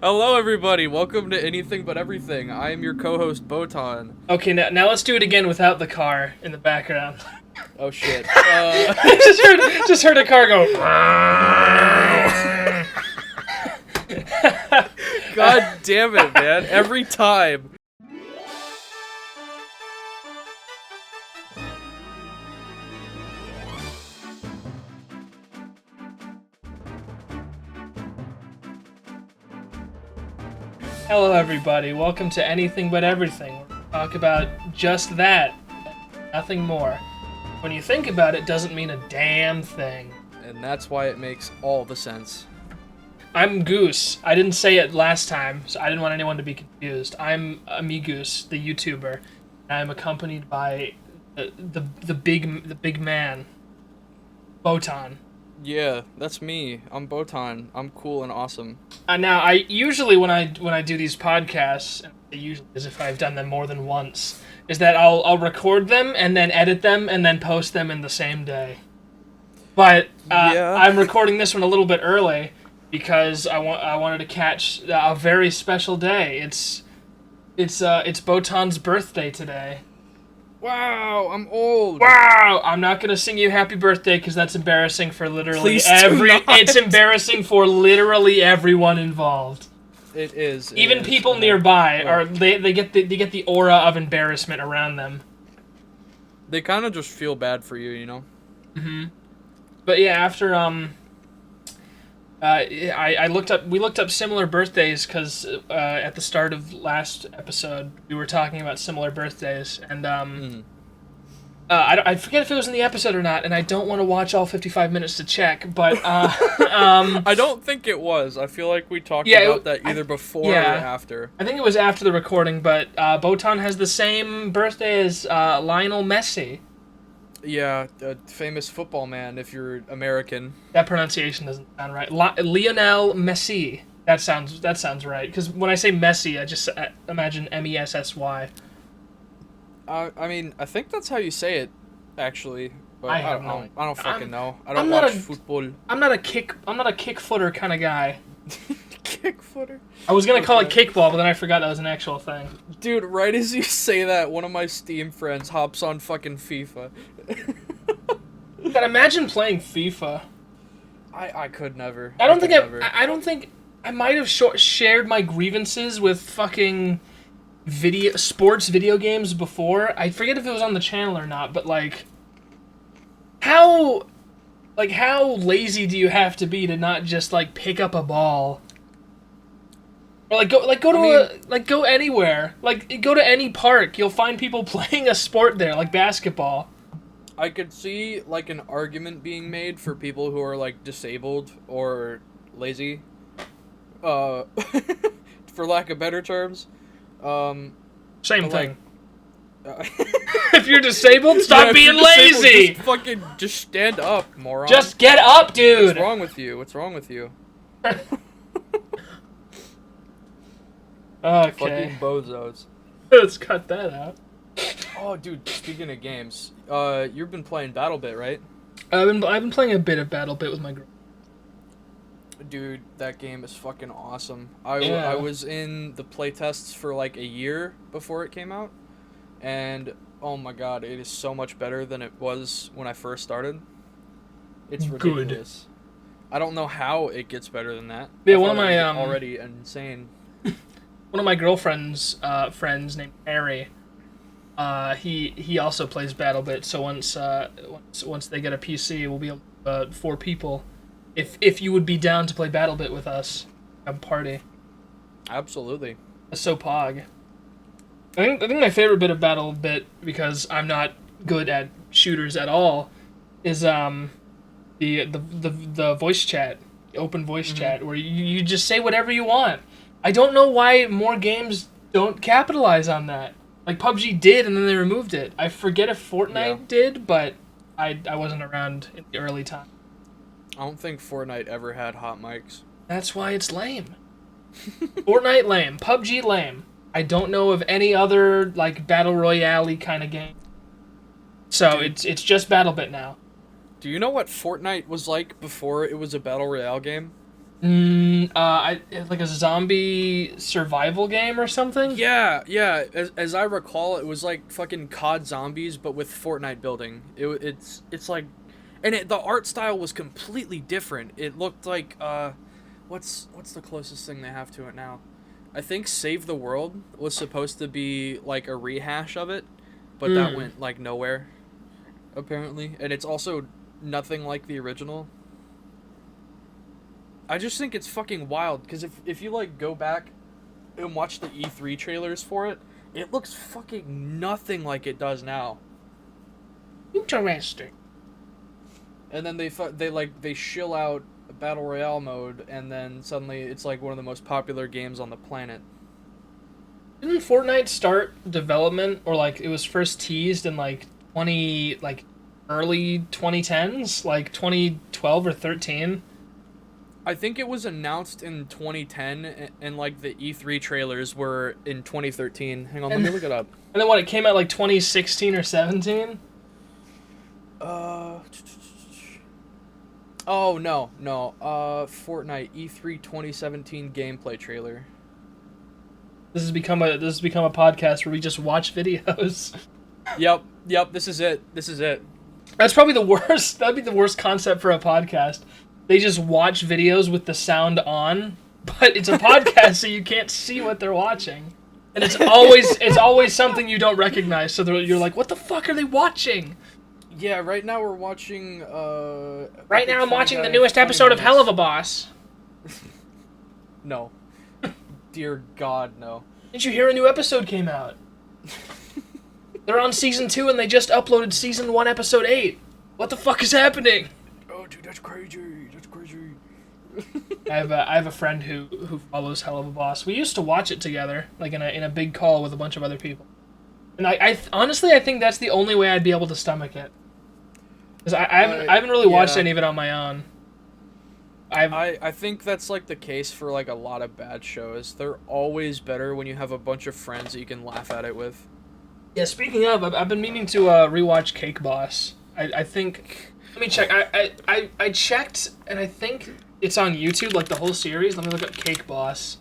Hello, everybody. Welcome to Anything But Everything. I am your co-host, BOTAN. Okay, now let's do it again without the car in the background. Oh, shit. just heard a car go. God damn it, man. Every time. Hello, everybody. Welcome to Anything But Everything. We're going to talk about just that, nothing more. When you think about it, doesn't mean a damn thing. And that's why it makes all the sense. I'm Goose. I didn't say it last time, so I didn't want anyone to be confused. I'm Amigoose, the YouTuber. And I'm accompanied by the big man, BOTAN. Yeah, that's me. I'm BOTAN. I'm cool and awesome. Now, I usually when I do these podcasts, usually as if I've done them more than once, is that I'll record them and then edit them and then post them in the same day. But Yeah. I'm recording this one a little bit early because I wanted to catch a very special day. It's BOTAN's birthday today. Wow, I'm old. Wow! I'm not gonna sing you happy birthday because that's embarrassing for literally Please do not. It's embarrassing for literally everyone involved. It is. Even people nearby are they get the aura of embarrassment around them. They kind of just feel bad for you, you know? Mm-hmm. But yeah, after we looked up similar birthdays because at the start of last episode we were talking about similar birthdays, and I forget if it was in the episode or not, and I don't want to watch all 55 minutes to check, but I don't think it was. I feel like we talked about that either before or after. I think it was after the recording, but BOTAN has the same birthday as Lionel Messi. Yeah, a famous football man if you're American. That pronunciation doesn't sound right. Lionel Messi. That sounds right. Because when I say Messi, I just imagine M-E-S-S-Y. I mean, I think that's how you say it, actually. But I don't fucking know. I don't watch watch football. I'm not a kick footer kind of guy. Kick footer? I was gonna call it kickball, but then I forgot that was an actual thing. Dude, right as you say that, one of my Steam friends hops on fucking FIFA. God, imagine playing FIFA. I could never. I don't think I might have shared my grievances with fucking sports video games before. I forget if it was on the channel or not, but how lazy do you have to be to not just pick up a ball? Or go anywhere. Go to any park. You'll find people playing a sport there, like basketball. I could see an argument being made for people who are disabled or lazy, for lack of better terms. Same thing. If you're disabled, stop being lazy. Just stand up, moron. Just get up, dude. What's wrong with you? What's wrong with you? Okay. Fucking bozos. Let's cut that out. Oh, dude. Speaking of games, you've been playing BattleBit, right? I've been playing a bit of BattleBit with my girl. Dude, that game is fucking awesome. I was in the playtests for a year before it came out, and oh my god, it is so much better than it was when I first started. It's ridiculous. Good. I don't know how it gets better than that. Yeah, one of my already insane. One of my girlfriend's friends named Harry. He also plays BattleBit. So once they get a PC, we'll be able 4 people. If you would be down to play BattleBit with us, have a party. Absolutely. That's so pog. I think my favorite bit of BattleBit, because I'm not good at shooters at all, is the voice chat, the open voice chat, where you just say whatever you want. I don't know why more games don't capitalize on that. PUBG did, and then they removed it. I forget if Fortnite did, but I wasn't around in the early time. I don't think Fortnite ever had hot mics. That's why it's lame. Fortnite lame. PUBG lame. I don't know of any other battle royale kind of game. So it's just BattleBit now. Do you know what Fortnite was like before it was a battle royale game? Like a zombie survival game or something? Yeah, yeah. As I recall, it was like fucking COD Zombies, but with Fortnite building. It's like, and the art style was completely different. It looked like what's the closest thing they have to it now? I think Save the World was supposed to be like a rehash of it, but that went like nowhere, apparently. And it's also nothing like the original. I just think it's fucking wild, because if you like go back and watch the E3 trailers for it, it looks fucking nothing like it does now. Interesting. And then they shill out a battle royale mode, and then suddenly it's like one of the most popular games on the planet. Didn't Fortnite start development, or like it was first teased in like early 2010s, like 2012 or 13? I think it was announced in 2010, and like the E3 trailers were in 2013. Hang on, let me look it up. And then what, it came out like 2016 or 17? Oh, no. Fortnite E3 2017 gameplay trailer. This has become a podcast where we just watch videos. Yep, this is it. That's probably the worst. That'd be the worst concept for a podcast. They just watch videos with the sound on, but it's a podcast, so you can't see what they're watching. And it's always something you don't recognize, so you're like, what the fuck are they watching? Yeah, right now we're watching, Right now I'm watching the newest episode of Hell of a Boss. No. Dear God, no. Did you hear a new episode came out? They're on season 2 and they just uploaded season 1 episode 8. What the fuck is happening? Oh, dude, that's crazy. I have a friend who follows Hell of a Boss. We used to watch it together, like in a big call with a bunch of other people. And I honestly, I think that's the only way I'd be able to stomach it. Because I haven't really watched any of it on my own. I think that's like the case for like a lot of bad shows. They're always better when you have a bunch of friends that you can laugh at it with. Yeah, speaking of, I've been meaning to rewatch Cake Boss. I think... Let me check. I checked, and I think it's on YouTube, like the whole series. Let me look up Cake Boss.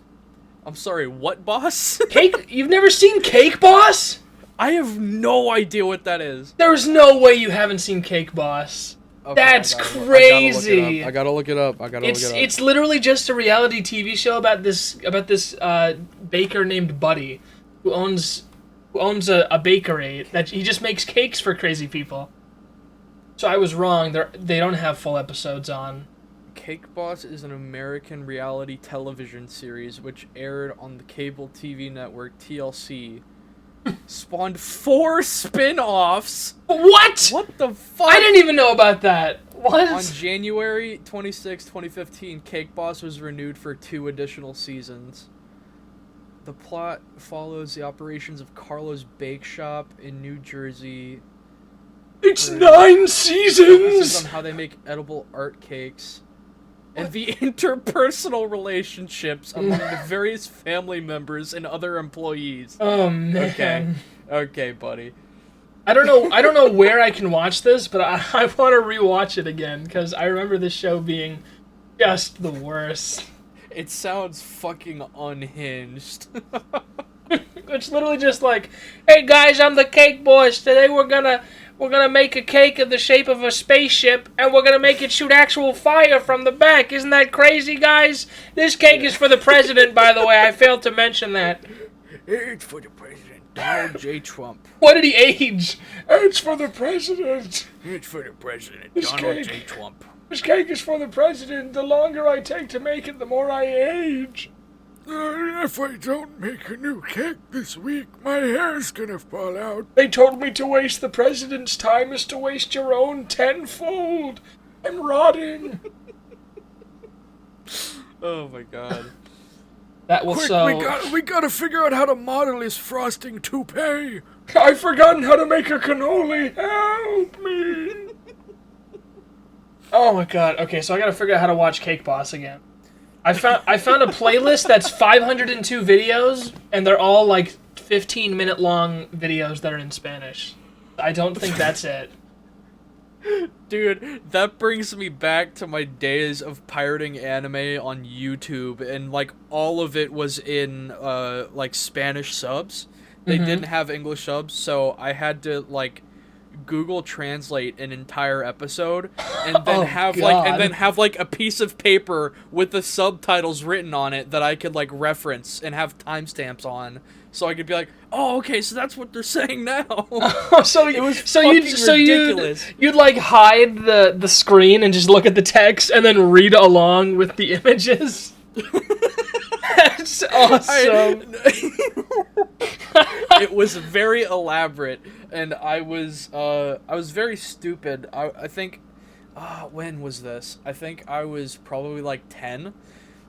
I'm sorry, what boss? Cake? You've never seen Cake Boss? I have no idea what that is. There's no way you haven't seen Cake Boss. Okay, that's crazy. I gotta look it up. It's literally just a reality TV show about this baker named Buddy, who owns a bakery that he just makes cakes for crazy people. So I was wrong. They don't have full episodes on. Cake Boss is an American reality television series which aired on the cable TV network TLC. Spawned 4 spin-offs. What? What the fuck? I didn't even know about that. What? On January 26, 2015, Cake Boss was renewed for 2 additional seasons. The plot follows the operations of Carlo's Bake Shop in New Jersey. It's 9 seasons! Focuses on how they make edible art cakes. And the interpersonal relationships among the various family members and other employees. Oh, man. Okay, buddy. I don't know where I can watch this, but I want to rewatch it again, because I remember this show being just the worst. It sounds fucking unhinged. It's literally just like, hey guys, I'm the Cake Boss. Today we're gonna make a cake in the shape of a spaceship, and we're gonna make it shoot actual fire from the back. Isn't that crazy, guys? This cake is for the president, by the way. I failed to mention that. It's for the president, Donald J. Trump. What did he age? It's for the president. It's for the president, Donald J. Trump. This cake is for the president. The longer I take to make it, the more I age. If I don't make a new cake this week, my hair's gonna fall out. They told me to waste the president's time is to waste your own tenfold. I'm rotting. Oh my god. That was Quick, we gotta figure out how to model his frosting toupee. I've forgotten how to make a cannoli. Help me. Oh my god. Okay, so I gotta figure out how to watch Cake Boss again. I found a playlist that's 502 videos, and they're all like 15-minute long videos that are in Spanish. I don't think that's it. Dude, that brings me back to my days of pirating anime on YouTube, and like all of it was in like Spanish subs. They didn't have English subs, so I had to like Google Translate an entire episode and then have like a piece of paper with the subtitles written on it that I could like reference and have timestamps on, so I could be like, oh, okay, so that's what they're saying now. You'd like hide the screen and just look at the text and then read along with the images. That's awesome. It was very elaborate, and I was very stupid. I think, when was this? I think I was probably like 10,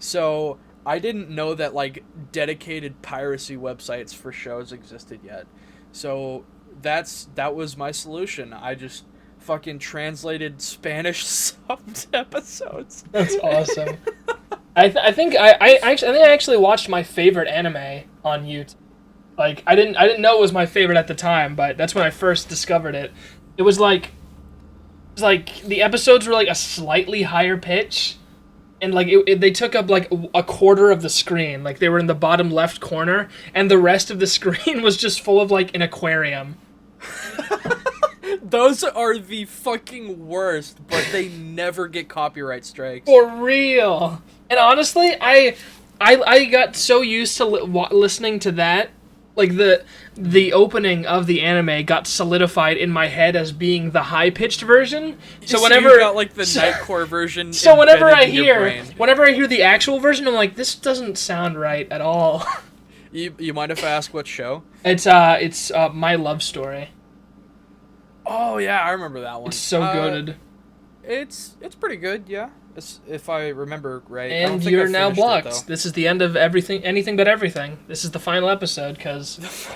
so I didn't know that like dedicated piracy websites for shows existed yet. So that was my solution. I just fucking translated Spanish subbed episodes. That's awesome. I think I actually watched my favorite anime on YouTube. Like I didn't know it was my favorite at the time, but that's when I first discovered it. It was like the episodes were like a slightly higher pitch, and like they took up like a quarter of the screen. Like they were in the bottom left corner, and the rest of the screen was just full of like an aquarium. Those are the fucking worst, but they never get copyright strikes. For real. And honestly, I got so used to listening to that, like the opening of the anime got solidified in my head as being the high pitched version. So whenever you got like the Nightcore version. So whenever I hear the actual version, I'm like, this doesn't sound right at all. You mind if I ask what show? It's My Love Story. Oh yeah, I remember that one. It's so good. It's pretty good, yeah. If I remember right. And you're now blocked. This is the end of anything but everything. This is the final episode, because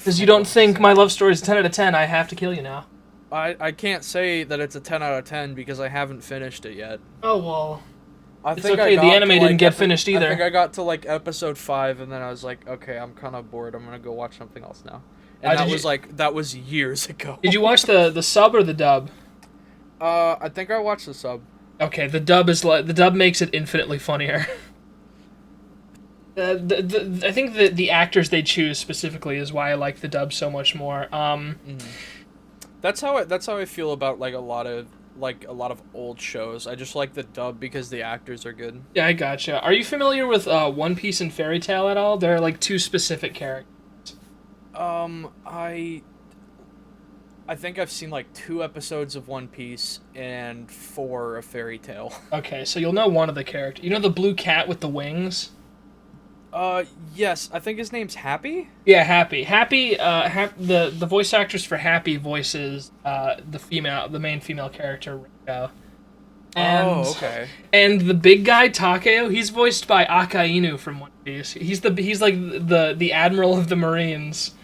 you don't think My Love Story is 10 out of 10. I have to kill you now. I can't say that it's a 10 out of 10 because I haven't finished it yet. Oh well. It's okay. The anime didn't get finished either. I think I got to like episode 5, and then I was like, okay, I'm kind of bored. I'm gonna go watch something else now. And that was years ago. Did you watch the sub or the dub? I think I watched the sub. Okay, the dub makes it infinitely funnier. I think the actors they choose specifically is why I like the dub so much more. That's how I feel about like a lot of old shows. I just like the dub because the actors are good. Yeah, I gotcha. Are you familiar with One Piece and Fairy Tail at all? They're like two specific characters. I think I've seen like 2 episodes of One Piece and 4 of Fairy Tail. Okay, so you'll know one of the characters. You know the blue cat with the wings? Yes. I think his name's Happy? Yeah, Happy. The voice actress for Happy voices the main female character, Ringo. Okay. And the big guy, Takeo, he's voiced by Akainu from One Piece. He's like the admiral of the Marines.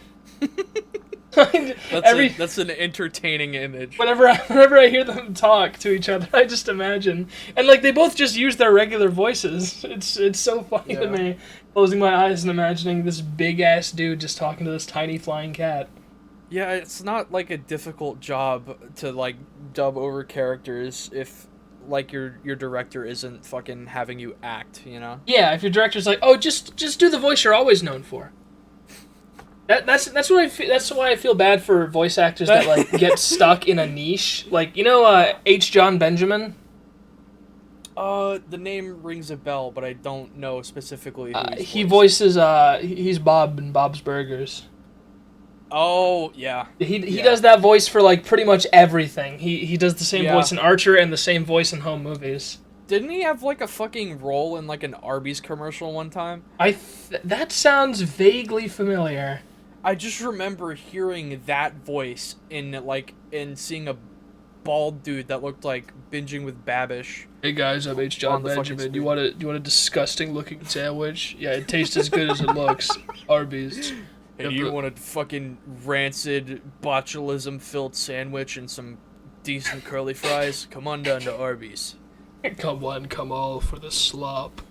That's an entertaining image. Whenever I hear them talk to each other, I just imagine, and like they both just use their regular voices. It's so funny to me, closing my eyes and imagining this big ass dude just talking to this tiny flying cat. Yeah, it's not like a difficult job to like dub over characters if like your director isn't fucking having you act, you know? Yeah, if your director's like, oh, just do the voice you're always known for. That's why I feel bad for voice actors that like get stuck in a niche. Like, you know, H. John Benjamin? The name rings a bell, but I don't know specifically who he voices he's Bob in Bob's Burgers. Oh, yeah. He does that voice for like pretty much everything. He does the same voice in Archer and the same voice in home movies. Didn't he have like a fucking role in like an Arby's commercial one time? That sounds vaguely familiar. I just remember hearing that voice in seeing a bald dude that looked like Binging with Babish. Hey guys, I'm H. John Benjamin. Do you want a disgusting looking sandwich? Yeah, it tastes as good as it looks. Arby's. Hey, you want a fucking rancid botulism filled sandwich and some decent curly fries? Come on down to Arby's. Come one, come all for the slop.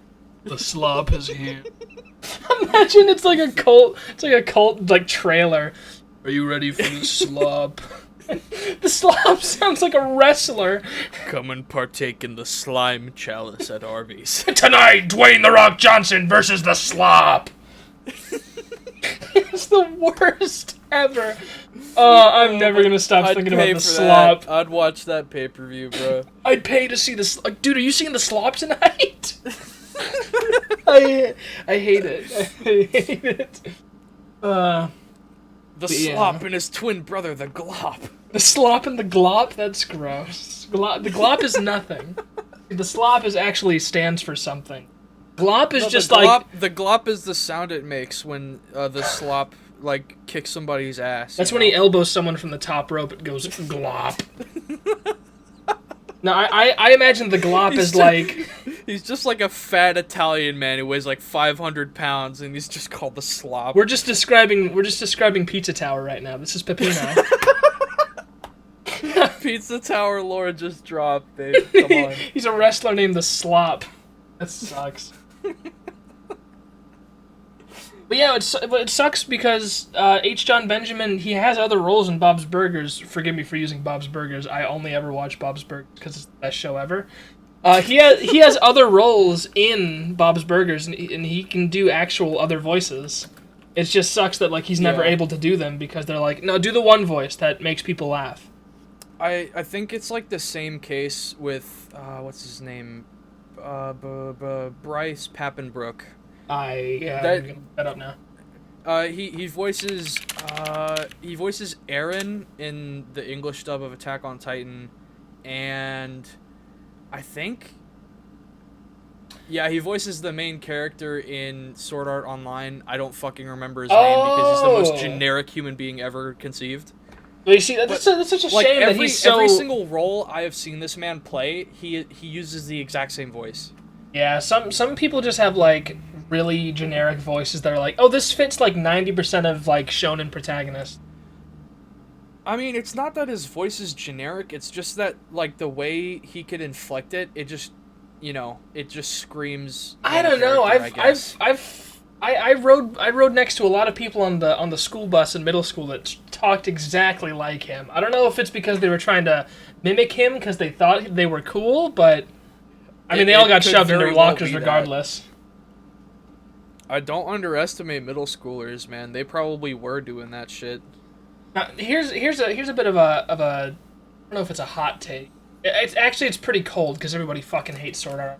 The slop is here. Imagine it's like a cult like trailer. Are you ready for the slop? The slop sounds like a wrestler. Come and partake in the slime chalice at Arby's. Tonight, Dwayne "The Rock" Johnson versus the slop. It's the worst ever. I'm never gonna stop thinking about the slop. I'd watch that pay-per-view, bro. I'd pay to see this. Like, dude, are you seeing the slop tonight? I hate it. I hate it. The slop and his twin brother, the glop. The slop and the glop? That's gross. The glop is nothing. The slop actually stands for something. Glop is just like... The glop is the sound it makes when the slop, like, kicks somebody's ass. That's when he elbows someone from the top rope. It goes glop. Now, I imagine the glop is like... He's just like a fat Italian man who weighs like 500 pounds, and he's just called the slop. We're just describing Pizza Tower right now. This is Peppino. Pizza Tower lore just dropped, babe. Come on. He's a wrestler named the Slop. That sucks. But yeah, it sucks because H. John Benjamin, he has other roles in Bob's Burgers. Forgive me for using Bob's Burgers. I only ever watch Bob's Burgers because it's the best show ever. He has other roles in Bob's Burgers, and he can do actual other voices. It just sucks that like he's never able to do them because they're like, no, do the one voice that makes people laugh. I think it's like the same case with what's his name, Bryce Papenbrook. I'm gonna look that up now. He voices Eren in the English dub of Attack on Titan, and I think he voices the main character in Sword Art Online. I don't fucking remember his name because he's the most generic human being ever conceived. Well, you see, that's such a shame that he's so... Every single role I have seen this man play, he uses the exact same voice. Yeah, some people just have, like, really generic voices that are like, oh, this fits, like, 90% of, like, shonen protagonists. I mean, it's not that his voice is generic, it's just that, like, the way he could inflect it, it just, it just screams... I don't know, I rode next to a lot of people on the school bus in middle school that talked exactly like him. I don't know if it's because they were trying to mimic him because they thought they were cool, but I mean they all got shoved in their lockers regardless. I don't underestimate middle schoolers, man. They probably were doing that shit. Now, here's a bit of a I don't know if it's a hot take. It's pretty cold because everybody fucking hates Sword Art.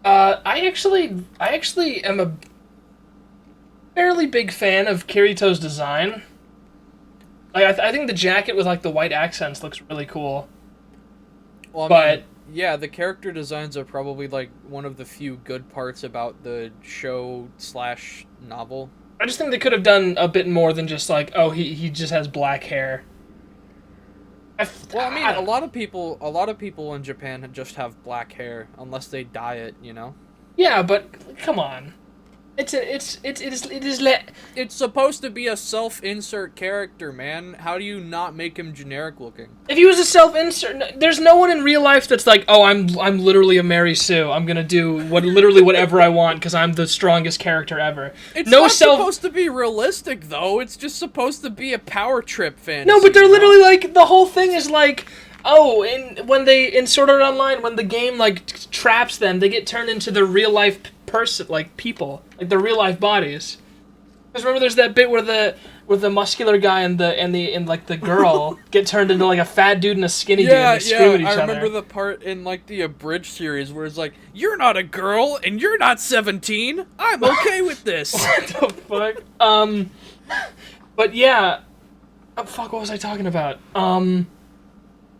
I actually am a fairly big fan of Kirito's design. Like, I think the jacket with, like, the white accents looks really cool. Well, I mean, the character designs are probably, like, one of the few good parts about the show/novel. I just think they could have done a bit more than just, like, oh, he just has black hair. A lot of people in Japan just have black hair unless they dye it, Yeah, but come on, it is supposed to be a self-insert character, man. How do you not make him generic looking? If he was a self-insert, there's no one in real life that's like, oh, I'm literally a Mary Sue. I'm gonna do literally whatever I want because I'm the strongest character ever. It's not supposed to be realistic, though. It's just supposed to be a power trip fantasy. No, but they're literally like, the whole thing is like, oh, in Sword Art Online, when the game like traps them, they get turned into the real life person, like people, like the real life bodies. Because remember, there's that bit where the muscular guy and the girl get turned into like a fat dude and a skinny dude and they scream at each other. I remember the part in like the abridged series where it's like, you're not a girl and you're not 17. I'm okay with this. What the fuck? But yeah, fuck, what was I talking about?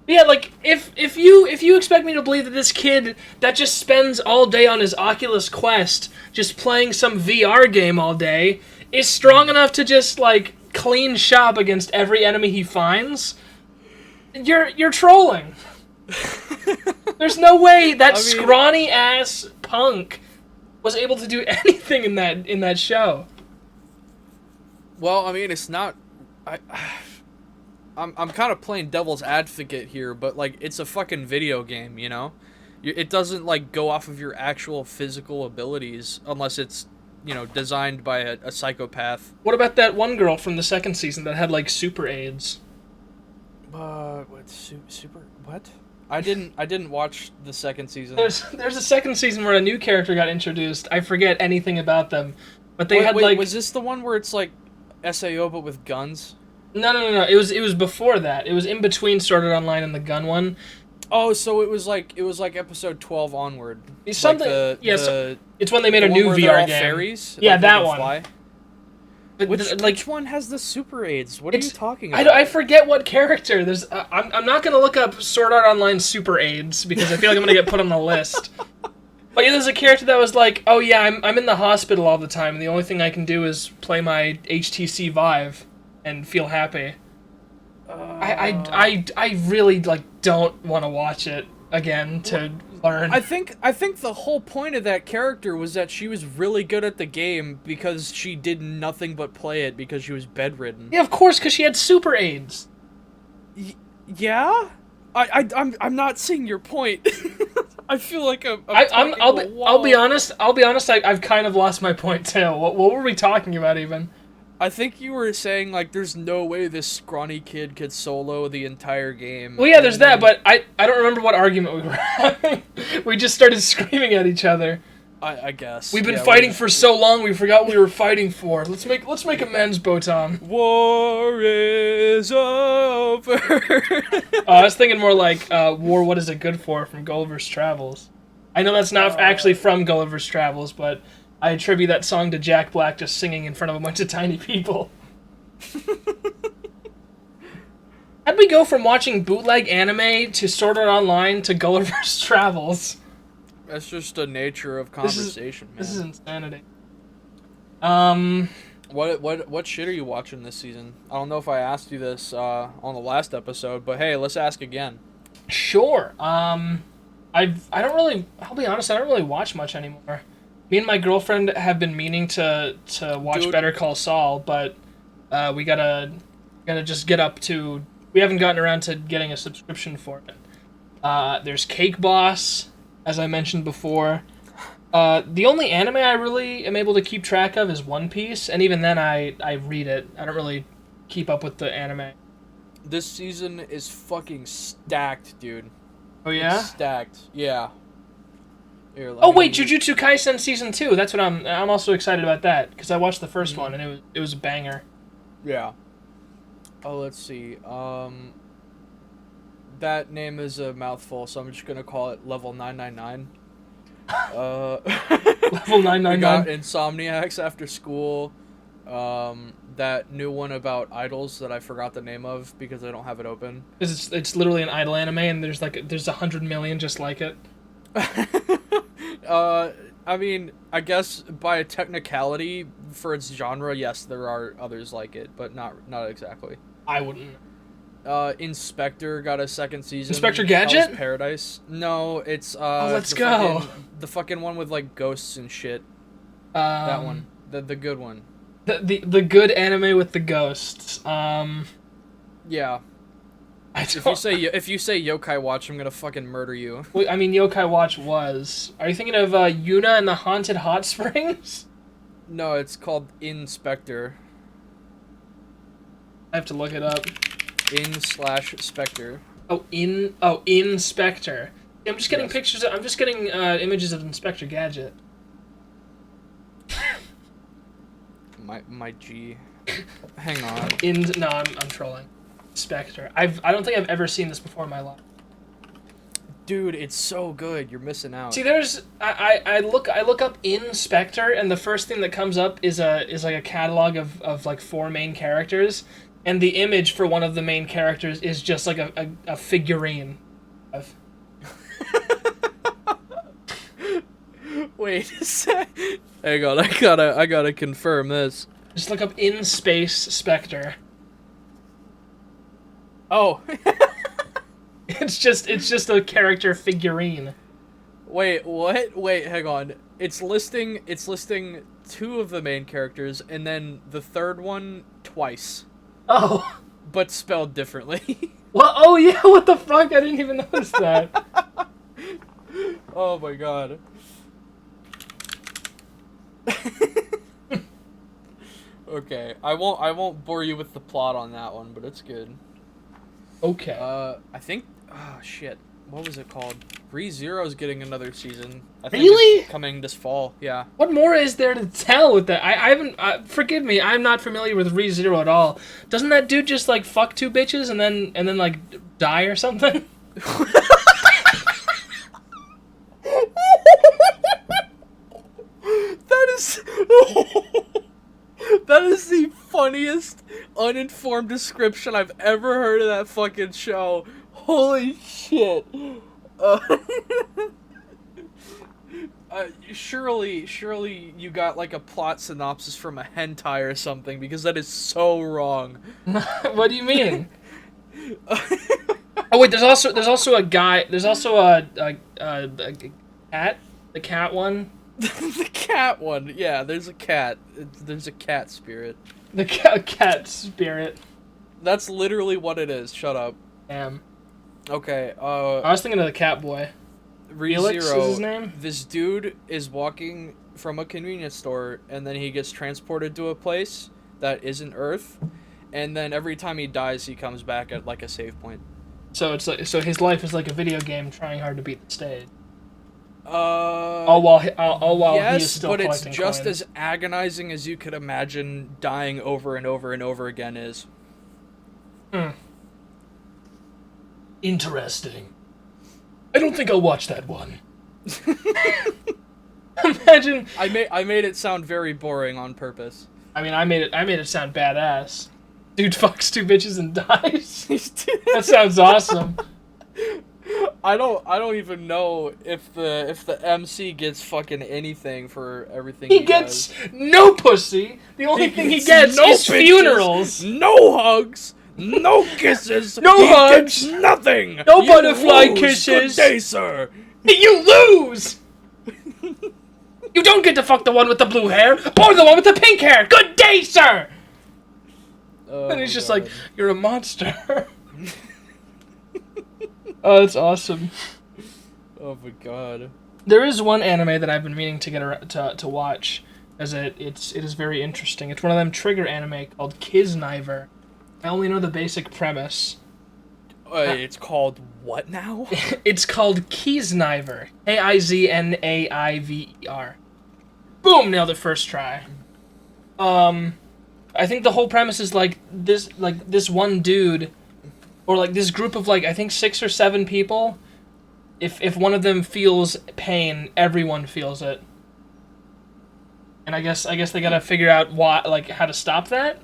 Yeah, like, if you expect me to believe that this kid that just spends all day on his Oculus Quest just playing some VR game all day is strong enough to just, like, clean shop against every enemy he finds, you're trolling. There's no way that scrawny-ass punk was able to do anything in that show. Well, I mean, it's not... I'm kind of playing devil's advocate here, but, like, it's a fucking video game, It doesn't, like, go off of your actual physical abilities unless it's, designed by a psychopath. What about that one girl from the second season that had, like, super AIDS? What super what? I didn't watch the second season. There's a second season where a new character got introduced. I forget anything about them, but they had wait, like. Was this the one where it's like SAO but with guns? No. It was before that. It was in between Sword Art Online and the gun one. Oh, so it was like episode 12 onward. It's something. Like it's when they made a new where VR all game. Fairies, yeah, like, that one. Fly. But Which one has the super aids? What are you talking about? I forget what character. I'm not gonna look up Sword Art Online super aids because I feel like I'm gonna get put on the list. But yeah, there's a character that was like, oh yeah, I'm in the hospital all the time, and the only thing I can do is play my HTC Vive and feel happy. I really like don't want to watch it again to learn. I think the whole point of that character was that she was really good at the game because she did nothing but play it because she was bedridden. Yeah, of course, because she had super aids. Yeah, I'm not seeing your point. I feel like I'll be honest. I've kind of lost my point too. What were we talking about even? I think you were saying, like, there's no way this scrawny kid could solo the entire game. Well, yeah, there's that, but I don't remember what argument we were having. We just started screaming at each other. I guess. We've been fighting for so long, we forgot what we were fighting for. Let's make amends, BOTAN. War is over. I was thinking more like, War, What Is It Good For from Gulliver's Travels. I know that's not actually from Gulliver's Travels, but I attribute that song to Jack Black just singing in front of a bunch of tiny people. How'd we go from watching bootleg anime to Sword Art Online to Gulliver's Travels? That's just the nature of conversation, man. This is insanity. What shit are you watching this season? I don't know if I asked you this on the last episode, but hey, let's ask again. Sure. I'll be honest, I don't really watch much anymore. Me and my girlfriend have been meaning to watch Better Call Saul, but we gotta just get up to. We haven't gotten around to getting a subscription for it. There's Cake Boss, as I mentioned before. The only anime I really am able to keep track of is One Piece, and even then I read it. I don't really keep up with the anime. This season is fucking stacked, dude. Oh yeah? It's stacked. Yeah. Here, wait, Jujutsu Kaisen Season 2. That's what I'm also excited about that, because I watched the first one, and it was a banger. Yeah. Oh, let's see. That name is a mouthful, so I'm just gonna call it Level 999. Level 999. We got Insomniacs After School. That new one about idols that I forgot the name of because I don't have it open. It's literally an idol anime, and there's 100 million just like it. I mean, I guess by a technicality for its genre, yes, there are others like it, but not exactly. I wouldn't. Inspector got a second season. Inspector Gadget? Hell's Paradise. No, it's let's go. The fucking one with like ghosts and shit. That one, the good one. The good anime with the ghosts. Yeah. If you say Yokai Watch, I'm gonna fucking murder you. Wait, I mean, Yokai Watch was. Are you thinking of Yuna and the Haunted Hot Springs? No, it's called Inspector. I have to look it up. In/Spectre. Inspector. I'm just getting pictures. I'm just getting images of Inspector Gadget. My G. Hang on. No, I'm trolling. Spectre. I don't think I've ever seen this before in my life. Dude, it's so good. You're missing out. See, I look up Inspector, and the first thing that comes up is like a catalog of like 4 main characters, and the image for one of the main characters is just like a figurine. Wait a sec. Hang on, I gotta confirm this. Just look up In Space Spectre. Oh. It's just a character figurine. Wait, what? Wait, hang on. It's listing 2 of the main characters and then the third one twice. Oh. But spelled differently. Well, oh yeah, what the fuck? I didn't even notice that. Oh my god. Okay, I won't bore you with the plot on that one, but it's good. Okay. I think. Oh shit. What was it called? ReZero's getting another season. I think Really? it's coming this fall. Yeah. What more is there to tell with that? I haven't. Forgive me, I'm not familiar with ReZero at all. Doesn't that dude just like fuck two bitches and then like die or something? That is. That is the funniest uninformed description I've ever heard of that fucking show. Holy shit. Surely you got like a plot synopsis from a hentai or something, because that is so wrong. What do you mean? Oh wait, there's also a guy. There's also a cat. The cat one. The cat one. Yeah, there's a cat. There's a cat spirit. The cat spirit. That's literally what it is. Shut up. Damn. Okay. I was thinking of the cat boy. Felix is his name? This dude is walking from a convenience store, and then he gets transported to a place that isn't Earth, and then every time he dies, he comes back at like a save point. So it's like his life is like a video game trying hard to beat the stage. All while yes, he is still but it's collecting just coins. as agonizing as you could imagine dying over and over and over again is. Interesting. I don't think I'll watch that one. Imagine. I made it sound very boring on purpose. I mean, I made it sound badass. Dude fucks two bitches and dies. That sounds awesome. I don't even know if the MC gets fucking anything for everything he gets does. no pussy. The only thing he gets no is bitches, funerals. No hugs. No kisses. No he hugs. Gets nothing. No You butterfly lose. kisses. Good day, sir. You lose. You don't get to fuck the one with the blue hair or the one with the pink hair. Good day, sir. Oh, And he's just God. like, you're a monster. Oh, that's awesome. Oh my God. There is one anime that I've been meaning to get to watch, as it is very interesting. It's one of them trigger anime called Kisniver. I only know the basic premise. It's called what now? It's called Kisniver. Kiznaiver. Boom! Nailed it first try. I think the whole premise is like this one dude, or like this group of like I think 6 or 7 people. If one of them feels pain, everyone feels it. And I guess they gotta figure out how to stop that.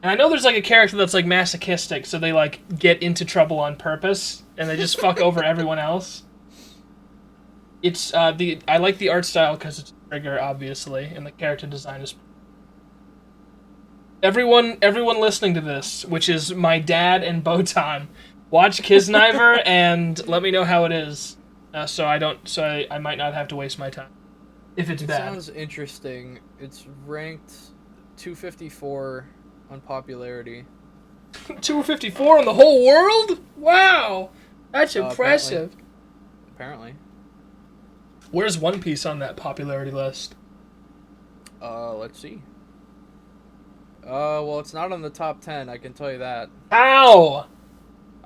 And I know there's like a character that's like masochistic, so they like get into trouble on purpose and they just fuck over everyone else. It's I like the art style because it's trigger, obviously, and the character design is. Everyone listening to this, which is my dad and BOTAN, watch Kisniver and let me know how it is, so I might not have to waste my time if it's bad. Sounds interesting. It's ranked 254 on popularity. 254 in the whole world? Wow, that's impressive. Apparently. Where's One Piece on that popularity list? Let's see. Well, it's not on the top 10, I can tell you that. Ow!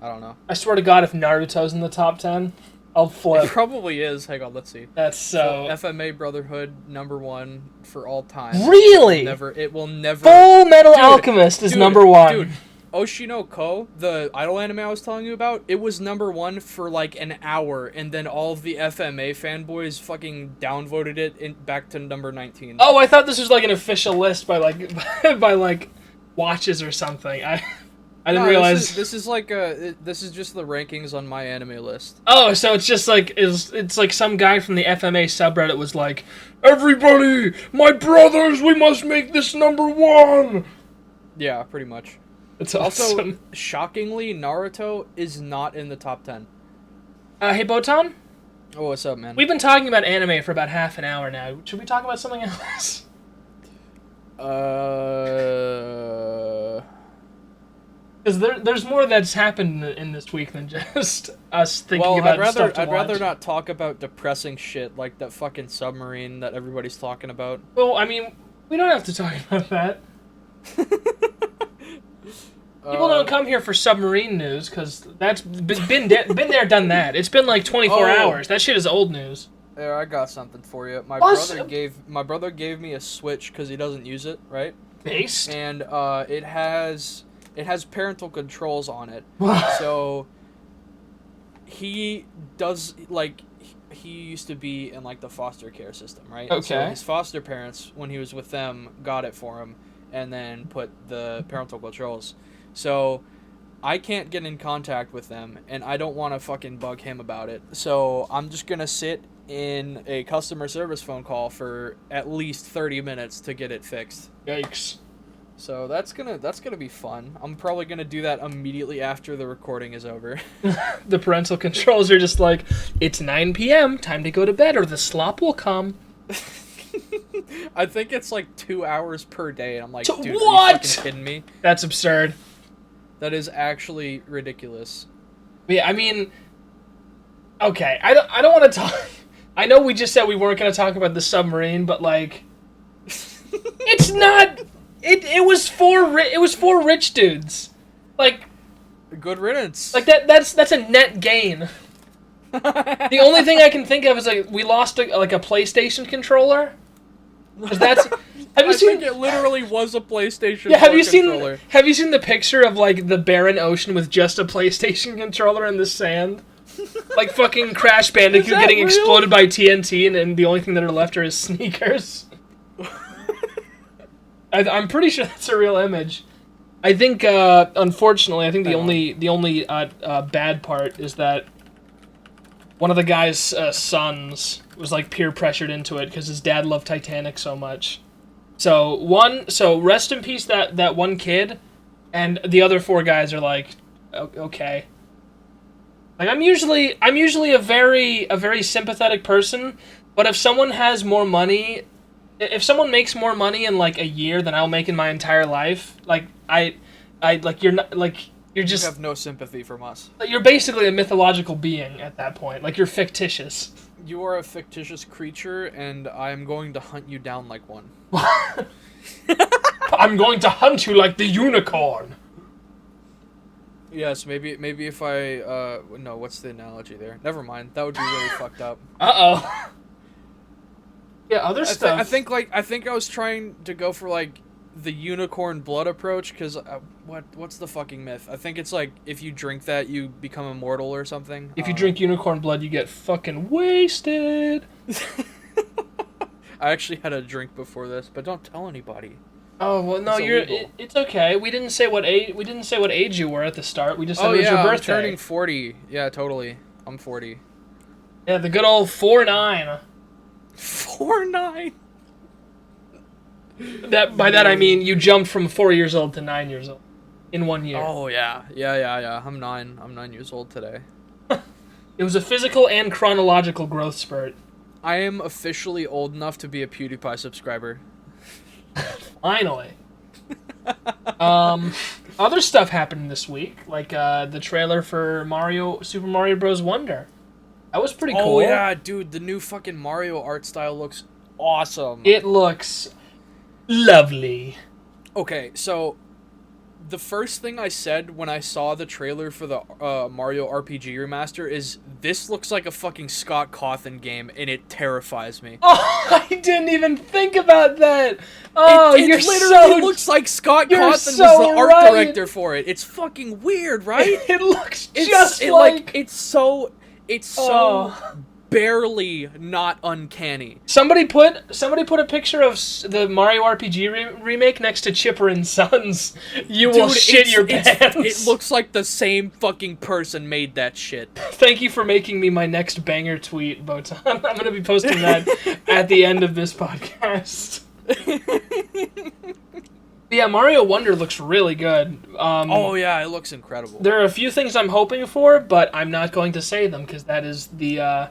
I don't know. I swear to God, if Naruto's in the top 10, I'll It flip. probably is. Hang on, let's see. That's so... FMA Brotherhood, #1 for all time. Really? It will never... Full Metal Dude, Alchemist is dude, #1. Dude, Oshinoko, the idol anime I was telling you about, it was #1 for like an hour, and then all of the FMA fanboys fucking downvoted it back to number 19. Oh, I thought this was like an official list by like by like watches or something. I didn't realize this is just the rankings on my anime list. Oh, so it's just like it's like some guy from the FMA subreddit was like, "Everybody, my brothers, we must make this #1." Yeah, pretty much. It's Also, awesome. shockingly, Naruto is not in the top 10. Hey, BOTAN? Oh, what's up, man? We've been talking about anime for about half an hour now. Should we talk about something else? Because there's more that's happened in this week than just us thinking about stuff to I'd watch. rather not talk about depressing shit like that fucking submarine that everybody's talking about. Well, I mean, we don't have to talk about that. People don't come here for submarine news, because that's been there, done that. It's been like 24 hours. That shit is old news. There, I got something for you. My brother gave me a Switch because he doesn't use it, right? Based? And it has parental controls on it. So he does, like, he used to be in, like, the foster care system, right? Okay. So his foster parents, when he was with them, got it for him and then put the parental controls. So I can't get in contact with them, and I don't want to fucking bug him about it. So I'm just going to sit in a customer service phone call for at least 30 minutes to get it fixed. Yikes. So that's gonna be fun. I'm probably gonna do that immediately after the recording is over. The parental controls are just like, it's 9 p.m., time to go to bed or the slop will come. I think it's like 2 hours per day, and I'm like, dude, what? Are you fucking kidding me? That's absurd. That is actually ridiculous. Yeah, I mean, okay, I don't want to talk. I know we just said we weren't going to talk about the submarine, but like, it's not. It was for rich dudes, like. Good riddance. Like that's a net gain. The only thing I can think of is like we lost a PlayStation controller. Because that's. Have you seen? I think it literally was a PlayStation. Yeah. Controller. Have you seen the picture of like the barren ocean with just a PlayStation controller in the sand? Like fucking Crash Bandicoot getting exploded by TNT, and the only thing that are left are his sneakers. I'm pretty sure that's a real image. I think, unfortunately, I think the only bad part is that one of the guy's sons was like peer pressured into it because his dad loved Titanic so much. So rest in peace that one kid, and the other 4 guys are like, okay. Like I'm usually a very sympathetic person, but if someone has more money. If someone makes more money in like a year than I'll make in my entire life, like I like you're not like you're just you have no sympathy from us. You're basically a mythological being at that point. Like you're fictitious. You are a fictitious creature, and I'm going to hunt you down like one. I'm going to hunt you like the unicorn. Yes, maybe if I no, what's the analogy there? Never mind. That would be really fucked up. Uh-oh. Yeah, other stuff. I think I was trying to go for like the unicorn blood approach because what's the fucking myth? I think it's like if you drink that you become immortal or something. If you drink unicorn blood, you get fucking wasted. I actually had a drink before this, but don't tell anybody. Oh well, no, it's okay. We didn't say what age you were at the start. We just said it was your birthday. I'm turning 40. Yeah, totally. I'm 40. Yeah, the good old 4-9. 4-9. By that I mean you jumped from 4 years old to 9 years old in 1 year. Oh yeah. I'm 9 years old today. It was a physical and chronological growth spurt. I am officially old enough to be a PewDiePie subscriber. Finally. Other stuff happened this week, like the trailer for Super Mario Bros. Wonder. That was pretty cool. Oh yeah, dude, the new fucking Mario art style looks awesome. It looks lovely. Okay, so the first thing I said when I saw the trailer for the Mario RPG remaster is, this looks like a fucking Scott Cawthon game, and it terrifies me. Oh, I didn't even think about that. Oh, it literally looks like Scott Cawthon was the art director for it. It's fucking weird, right? It looks just like... It's so barely not uncanny. Somebody put a picture of the Mario RPG remake next to Chipper and Sons. You will shit your pants. It looks like the same fucking person made that shit. Thank you for making me my next banger tweet, Botan. I'm going to be posting that at the end of this podcast. Yeah, Mario Wonder looks really good. Oh yeah, it looks incredible. There are a few things I'm hoping for, but I'm not going to say them because that is the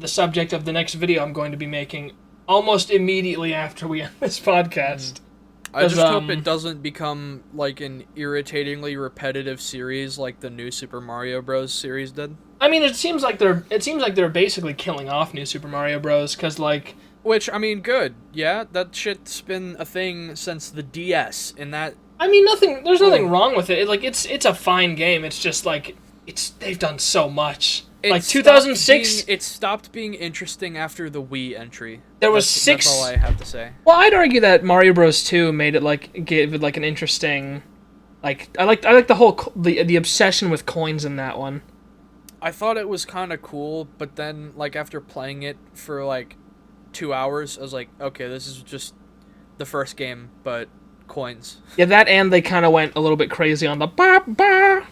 subject of the next video I'm going to be making almost immediately after we end this podcast. I just hope it doesn't become like an irritatingly repetitive series like the new Super Mario Bros. Series did. I mean, it seems like they're basically killing off New Super Mario Bros. Because like Which, I mean, good. Yeah, that shit's been a thing since the DS, and that... I mean, there's nothing wrong with it. Like, it's a fine game. It's just, like, they've done so much. Like, 2006... It stopped being interesting after the Wii entry. There was six... That's all I have to say. Well, I'd argue that Mario Bros. 2 made it, like, gave it, like, an interesting... Like, I like the whole... The obsession with coins in that one. I thought it was kind of cool, but then, like, after playing it for, like, 2 hours, I was like, okay, this is just the first game, but coins. Yeah, that and they kind of went a little bit crazy on the ba-ba.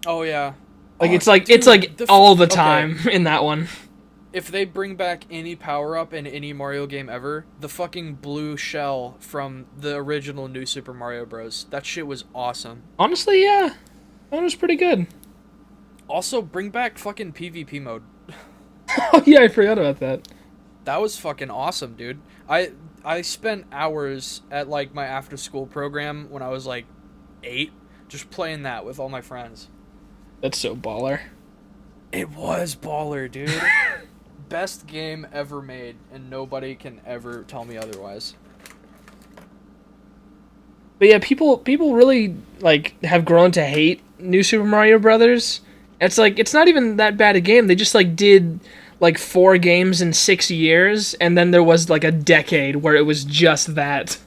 Oh, yeah. Like, dude, it's like all the time in that one. If they bring back any power-up in any Mario game ever, the fucking blue shell from the original New Super Mario Bros. That shit was awesome. Honestly, yeah. That was pretty good. Also, bring back fucking PvP mode. Oh, yeah, I forgot about that. That was fucking awesome, dude. I spent hours at, like, my after-school program when I was, like, 8, just playing that with all my friends. That's so baller. It was baller, dude. Best game ever made, and nobody can ever tell me otherwise. But yeah, people really, like, have grown to hate New Super Mario Brothers. It's like, it's not even that bad a game. They just, like, did, like, 4 games in 6 years, and then there was, like, a decade where it was just that.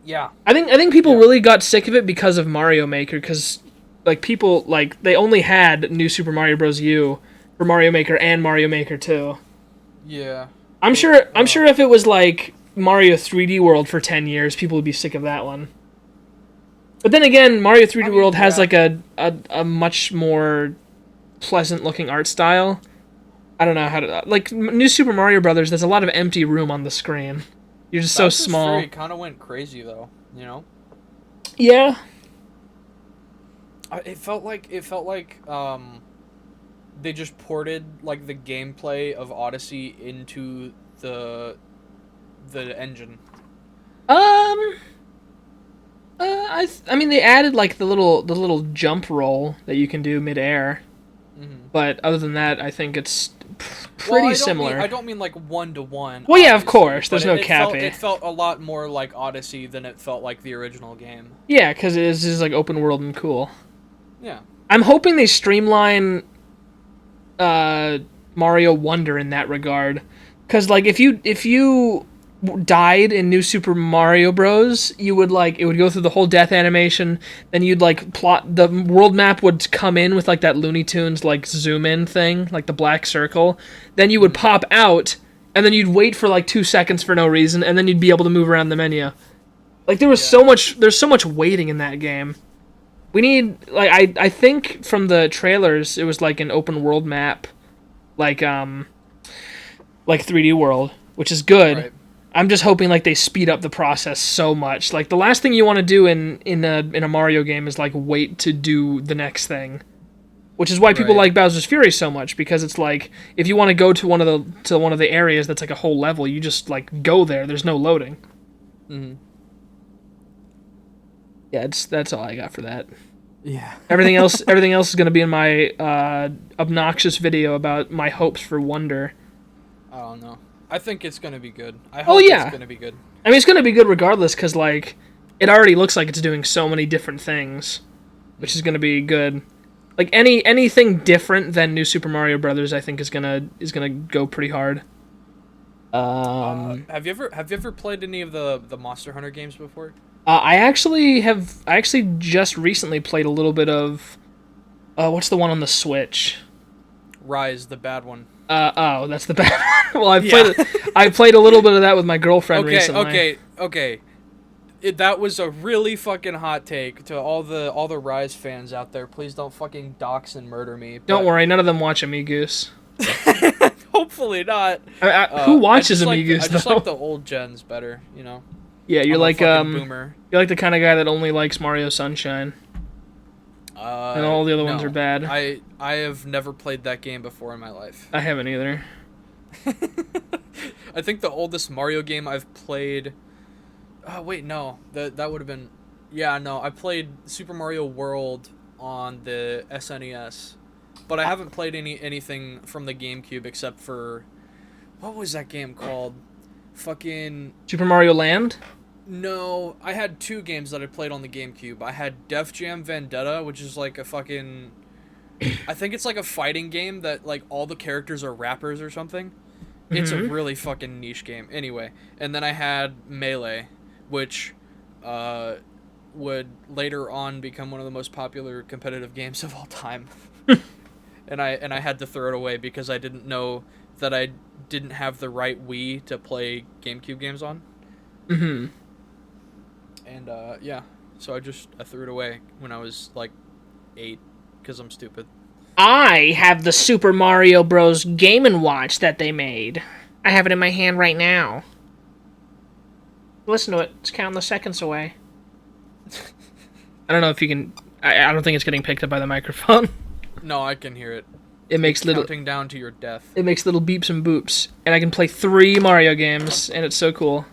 Yeah. I think people really got sick of it because of Mario Maker, because, like, people, like, they only had New Super Mario Bros. U for Mario Maker and Mario Maker 2. Yeah. I'm sure if it was, like, Mario 3D World for 10 years, people would be sick of that one. But then again, Mario 3D World has, like, a much more pleasant-looking art style. I don't know how to... Like, New Super Mario Brothers, there's a lot of empty room on the screen. You're just so small. Fury kind of went crazy, though, you know? Yeah. It felt like they just ported, like, the gameplay of Odyssey into the engine. I mean, they added, like, the little jump roll that you can do mid-air. Mm-hmm. But other than that, I think it's pretty similar. I don't mean, like, one-to-one. Well, yeah, of course. There's no capping. It felt a lot more like Odyssey than it felt like the original game. Yeah, because it is like, open world and cool. Yeah. I'm hoping they streamline Mario Wonder in that regard. Because, like, if you died in New Super Mario Bros, you would, like, it would go through the whole death animation, then you'd, like, plot, the world map would come in with, like, that Looney Tunes, like, zoom in thing, like the black circle, then you would pop out, and then you'd wait for, like, 2 seconds for no reason, and then you'd be able to move around the menu. Like, there's so much waiting in that game. We need, like, I think from the trailers, it was, like, an open world map, like 3D World, which is good. Right. I'm just hoping, like, they speed up the process so much. Like, the last thing you want to do in a Mario game is, like, wait to do the next thing, which is why people like Bowser's Fury so much, because it's like, if you want to go to one of the areas that's like a whole level, you just, like, go there. There's no loading. Mm-hmm. Yeah, that's all I got for that. Yeah. Everything else is going to be in my obnoxious video about my hopes for Wonder. I don't know. I think it's going to be good. I hope it's going to be good. I mean, it's going to be good regardless, because, like, it already looks like it's doing so many different things, which is going to be good. Like, anything different than New Super Mario Brothers, I think is gonna go pretty hard. Have you ever played any of the Monster Hunter games before? I actually just recently played a little bit of what's the one on the Switch? Rise, the bad one. That's the bad one. Well, I played a little bit of that with my girlfriend recently. Okay. That was a really fucking hot take to all the Rise fans out there. Please don't fucking dox and murder me. Don't worry, none of them watch Amigos. Hopefully not. Who watches Amigos? I just like the old gens better, you know. Yeah, you're like boomer. You're like the kind of guy that only likes Mario Sunshine. And all the other ones are bad. I have never played that game before in my life. I haven't either. I think the oldest Mario game I've played... Oh, wait, no. That would have been... Yeah, no. I played Super Mario World on the SNES. But I haven't played anything from the GameCube except for... What was that game called? Fucking... Super Mario Land? No, I had 2 games that I played on the GameCube. I had Def Jam Vendetta, which is like a fucking... I think it's like a fighting game that like all the characters are rappers or something. It's a really fucking niche game. Anyway, and then I had Melee, which would later on become one of the most popular competitive games of all time. and I had to throw it away because I didn't know that I didn't have the right Wii to play GameCube games on. Mm-hmm. And yeah, so I threw it away when I was like 8 because I'm stupid. I have the Super Mario Bros. Game & Watch that they made. I have it in my hand right now. Listen to it. It's counting the seconds away. I don't know if you can... I don't think it's getting picked up by the microphone. No, I can hear it. It makes little... Counting down to your death. It makes little beeps and boops. And I can play 3 Mario games, and it's so cool.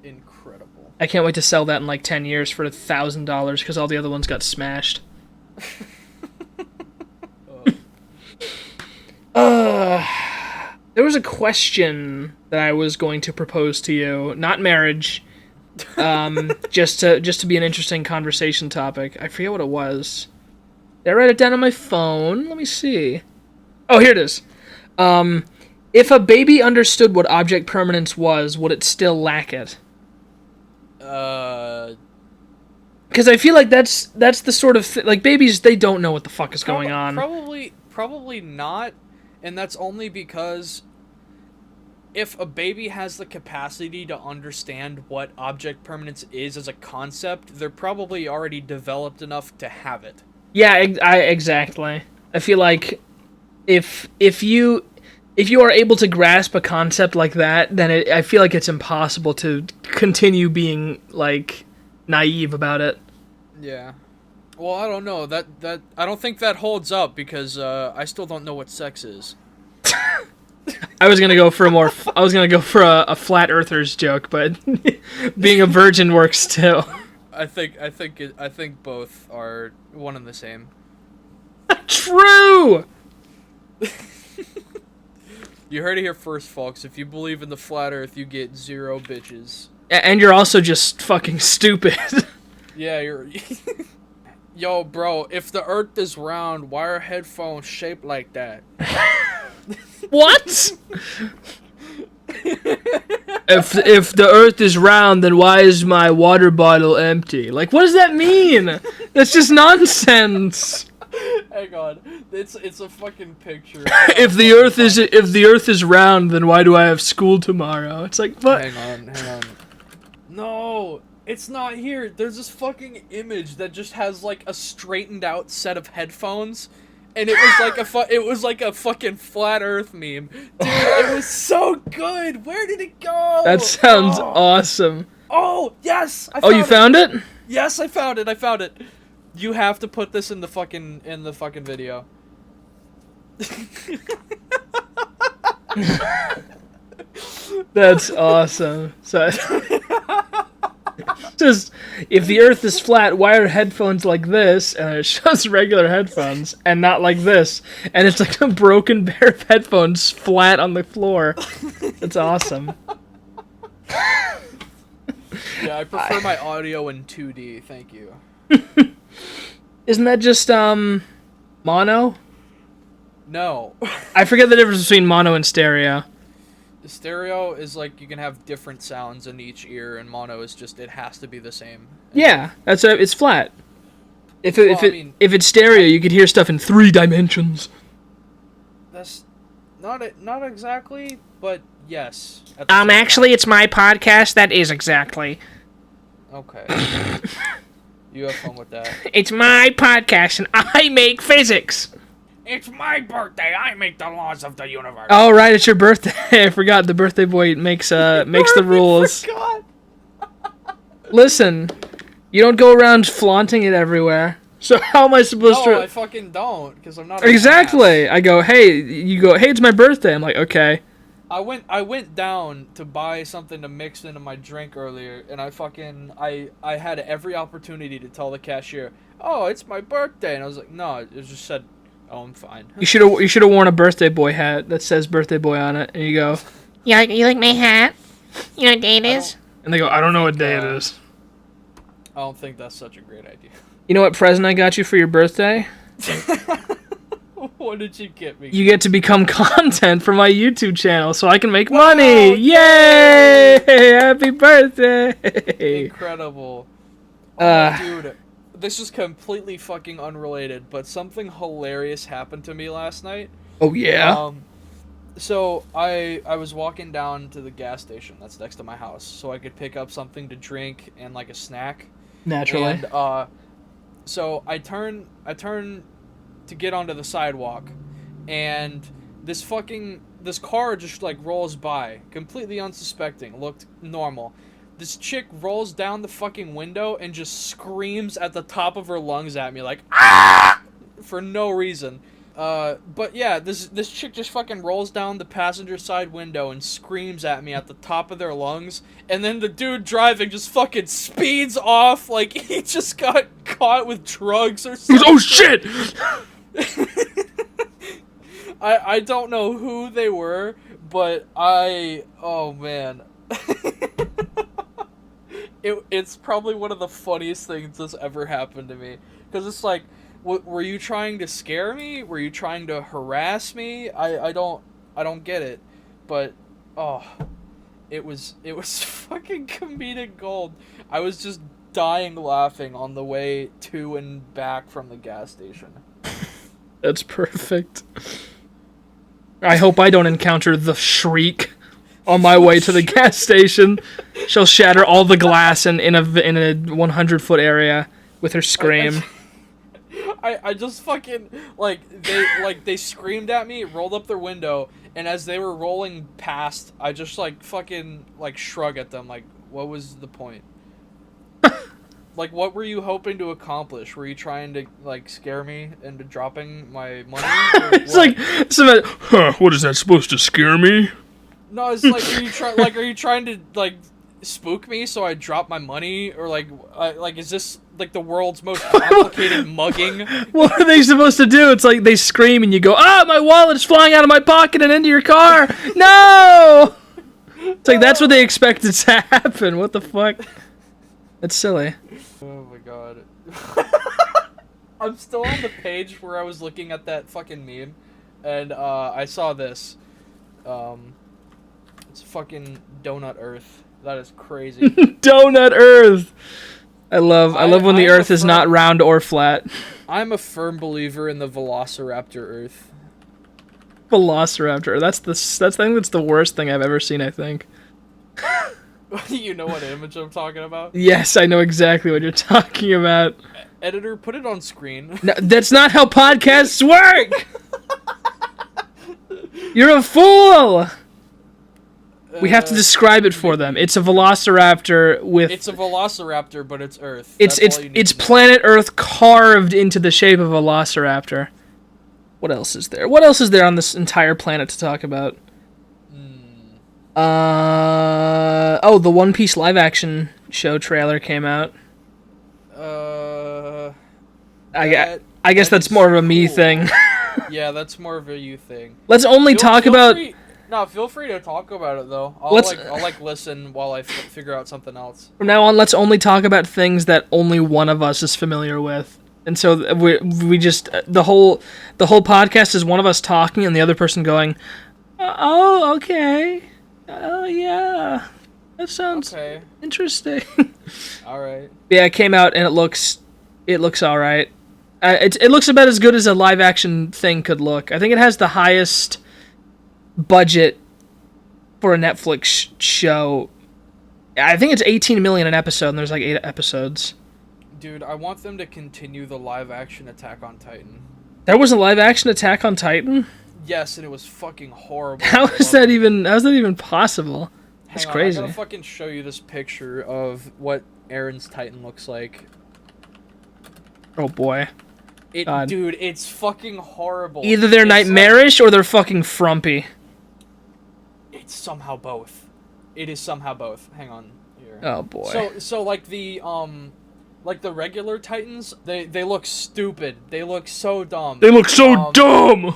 Incredible. I can't wait to sell that in like 10 years for $1,000 because all the other ones got smashed. There was a question that I was going to propose to you, not marriage, just to be an interesting conversation topic. I forget what it was. Did I write it down on my phone? Let me see. Oh, here it is. If a baby understood what object permanence was, would it still lack it? Because I feel like that's the sort of like babies, they don't know what the fuck is going on. Probably not. And that's only because if a baby has the capacity to understand what object permanence is as a concept, they're probably already developed enough to have it. Yeah, exactly. I feel like if you are able to grasp a concept like that, then I feel like it's impossible to continue being like naive about it. Yeah. Well, I don't know. That I don't think that holds up because I still don't know what sex is. I was gonna go for a flat earthers joke, but being a virgin works too. I think both are one and the same. True. You heard it here first, folks. If you believe in the flat Earth, you get 0 bitches. And you're also just fucking stupid. Yeah, you're. Yo, bro, if the Earth is round, why are headphones shaped like that? What? If the Earth is round, then why is my water bottle empty? Like, what does that mean? That's just nonsense. Hang on, it's a fucking picture. If the Earth is round, then why do I have school tomorrow? It's like, what? Hang on. No, it's not here. There's this fucking image that just has like a straightened out set of headphones, and it was like a fucking flat Earth meme. Dude, it was so good. Where did it go? That sounds awesome. Oh yes. You found it? Yes, I found it. You have to put this in the fucking video. That's awesome. So, just if the Earth is flat, why are headphones like this? And it shows regular headphones and not like this. And it's like a broken pair of headphones flat on the floor. That's awesome. Yeah, I prefer my audio in 2D. Thank you. Isn't that just mono? No. I forget the difference between mono and stereo. The stereo is like you can have different sounds in each ear, and mono is just it has to be the same. Yeah, it's flat. If it's stereo, you could hear stuff in 3 dimensions. That's not exactly, but yes. Actually, it's my podcast. That is exactly. Okay. You have fun with that. It's my podcast, and I make physics. It's my birthday. I make the laws of the universe. Oh, right, it's your birthday. I forgot the birthday boy makes the rules. Forgot. Listen, you don't go around flaunting it everywhere. So how am I supposed to? No, I fucking don't, because I'm not. Exactly. I go, hey. You go, hey, it's my birthday. I'm like, okay. I went down to buy something to mix into my drink earlier, and I had every opportunity to tell the cashier, "Oh, it's my birthday," and I was like, "No," it just said, "Oh, I'm fine." You should have worn a birthday boy hat that says birthday boy on it, and you go, You like my hat? You know what day it is? And they go, I don't know what day it is. I don't think that's such a great idea. You know what present I got you for your birthday? What did you get me? You get to become content for my YouTube channel so I can make money. Yay! Happy birthday! Incredible. Oh, dude, this is completely fucking unrelated, but something hilarious happened to me last night. Oh, yeah? So I was walking down to the gas station that's next to my house so I could pick up something to drink and like a snack. Naturally. And so I turn to get onto the sidewalk, and this car just like rolls by, completely unsuspecting, looked normal. This chick rolls down the fucking window and just screams at the top of her lungs at me like, ah! For no reason. But yeah, this chick just fucking rolls down the passenger side window and screams at me at the top of their lungs, and then the dude driving just fucking speeds off like he just got caught with drugs or something. Oh shit! I don't know who they were, but oh man. It's probably one of the funniest things that's ever happened to me, because it's like, were you trying to scare me? Were you trying to harass me? I don't get it. But it was fucking comedic gold. I was just dying laughing on the way to and back from the gas station. That's perfect. I hope I don't encounter the Shriek on my way to the gas station. She'll shatter all the glass in a 100-foot area with her scream. I just fucking, they screamed at me, rolled up their window, and as they were rolling past, I just, fucking shrug at them, what was the point? What were you hoping to accomplish? Were you trying to, scare me into dropping my money? It's what is that supposed to scare me? No, it's are you trying to, spook me so I drop my money? Or, is this, the world's most complicated mugging? What are they supposed to do? It's like they scream and you go, my wallet is flying out of my pocket and into your car! No! It's like, that's what they expected to happen. What the fuck? That's silly. Oh my god. I'm still on the page where I was looking at that fucking meme, and I saw this. It's fucking Donut Earth. That is crazy. Donut Earth! I love when the Earth is not round or flat. I'm a firm believer in the Velociraptor Earth. Velociraptor. I think that's the worst thing I've ever seen, I think. You know what image I'm talking about? Yes, I know exactly what you're talking about. Editor, put it on screen. No, that's not how podcasts work! You're a fool! We have to describe it for them. It's a velociraptor with... It's a velociraptor, but it's Earth. It's planet Earth carved into the shape of a velociraptor. What else is there? What else is there on this entire planet to talk about? The One Piece live-action show trailer came out. I guess that's more of a me thing. Yeah, that's more of a you thing. Let's only talk about... No, feel free to talk about it, though. I'll listen while I figure out something else. From now on, let's only talk about things that only one of us is familiar with. And so we just... The whole podcast is one of us talking and the other person going, oh, okay. Oh, yeah. That sounds interesting. Alright. Yeah, it came out and it looks alright. It looks about as good as a live-action thing could look. I think it has the highest budget for a Netflix show. I think it's $18 million an episode, and there's 8 episodes. Dude, I want them to continue the live-action Attack on Titan. There was a live-action Attack on Titan? Yes, and it was fucking horrible. How is that even possible? That's crazy. I'm gonna fucking show you this picture of what Aaron's Titan looks like. Oh boy. Dude, it's fucking horrible. Either they're nightmarish or they're fucking frumpy. It's somehow both. It is somehow both. Hang on here. Oh boy. So the regular Titans, they look stupid. They look so dumb. They look so dumb.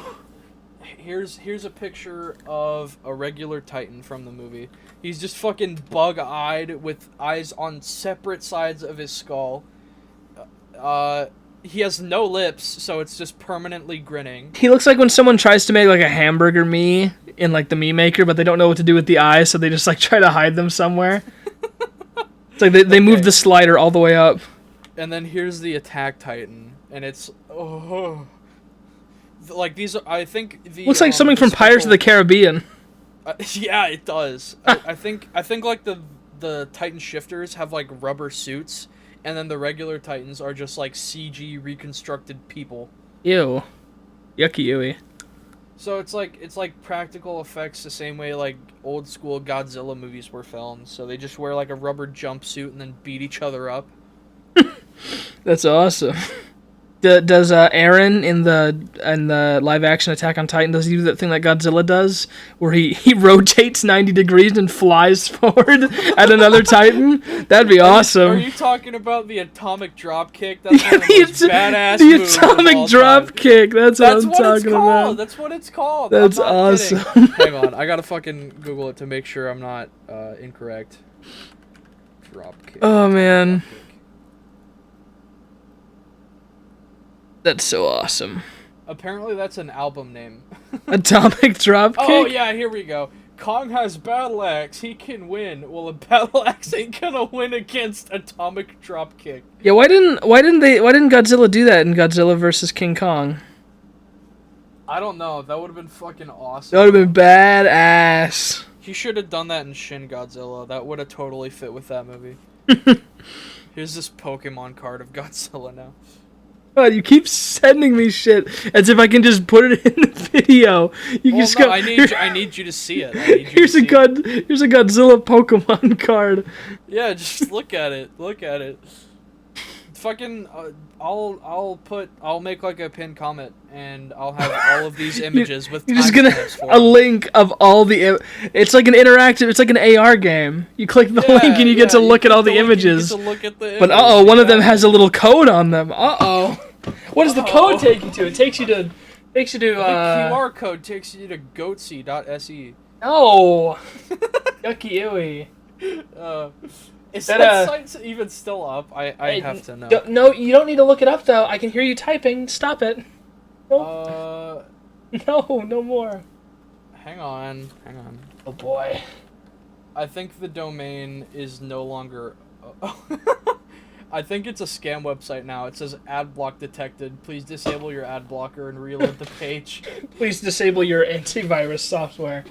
here's a picture of a regular Titan from the movie. He's just fucking bug-eyed with eyes on separate sides of his skull. He has no lips, so it's just permanently grinning. He looks like when someone tries to make like a hamburger me in like the Mii Maker, but they don't know what to do with the eyes, so they just like try to hide them somewhere. It's like they moved the slider all the way up. And then here's the Attack Titan, and it's like these. I think the Looks like something from Pirates of the Caribbean. Yeah, it does. I think like the Titan shifters have like rubber suits. And then the regular Titans are just like CG reconstructed people. Ew. Yucky ooey. So it's like practical effects the same way like old school Godzilla movies were filmed. So they just wear like a rubber jumpsuit and then beat each other up. That's awesome. Does Aaron in the live action Attack on Titan, does he do that thing that Godzilla does, where he rotates 90 degrees and flies forward at another Titan? That'd be awesome. Are you talking about the atomic drop kick? That's one of the most badass the moves atomic drop kick. That's what I'm talking about. That's what it's called. That's awesome. Hang on, I gotta fucking Google it to make sure I'm not incorrect. Drop kick. Oh man. That's so awesome. Apparently that's an album name. Atomic Dropkick? Oh yeah, here we go. Kong has Battle Axe, he can win. Well, a Battle Axe ain't gonna win against Atomic Dropkick. Yeah, why didn't Godzilla do that in Godzilla vs. King Kong? I don't know. That would have been fucking awesome. That would have been badass. He should have done that in Shin Godzilla. That would have totally fit with that movie. Here's this Pokemon card of Godzilla now. God, you keep sending me shit as if I can just put it in the video. I need you to see it. Here's a Godzilla Pokemon card. Yeah, just look at it. Look at it. Fucking, I'll make like a pinned comment and I'll have all of these images with. You're just gonna a link of all the. It's like an interactive. It's like an AR game. You click the link and you get to look at all the images. But one of them has a little code on them. What does the code take you to? It takes you to. The QR code takes you to goatsy.se. No. Yucky ooey. Is that site even still up? I have to know. No, you don't need to look it up though. I can hear you typing. Stop it. Nope. No more. Hang on. Oh boy. I think the domain is no longer. I think it's a scam website now. It says ad block detected. Please disable your ad blocker and reload the page. Please disable your antivirus software.